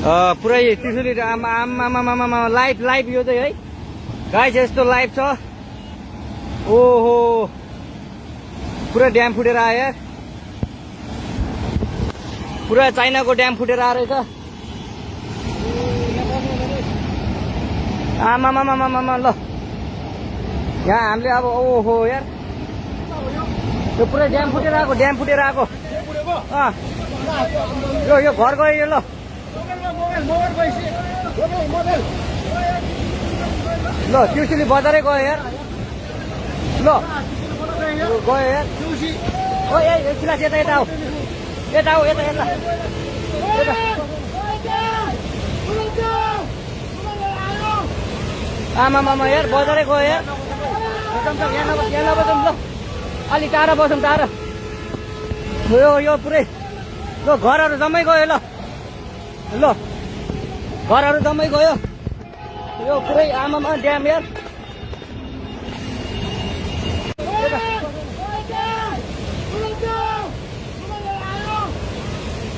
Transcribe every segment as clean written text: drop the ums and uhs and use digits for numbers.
पुरै त्रिशुली आमा live live यो चाहिँ है गाइस यस्तो लाइभ छ। ओहो पुरा ड्याम फुटेर आयो यार, पुरा चाइनाको ड्याम फुटेर आएर रहेछ। आमामामामामा ल यहाँ हामीले अब ओहो यार यो पुरै ड्याम फुटेर आएको, ड्याम फुटेर आएको। यो घर गयो यो। ल ल त्रिशुली बजारै गयो यार। ल गयो यार। ओ ए सिलास यता यता आऊ, यता आऊ, यता यता यता। आमामामा यार बजारै गयो यार। यहाँ नबसौँ ल, अलि टाढा बसौँ, टाढा। यो पुरै ल घरहरू जम्मै गयो। ल ल घरहरू जम्मै गयो। यो पुरै आमामा ड्याम यार।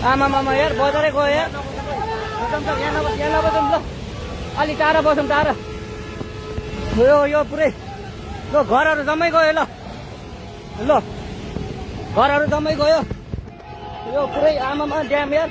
आमामामा यार बजारै गयो यार। यहाँ नबसौँ ल, अलि टाढा बसौँ, टाढा। यो पुरै ल घरहरू जम्मै गयो। ल ल घरहरू जम्मै गयो। यो पुरै आमामा ड्याम यार।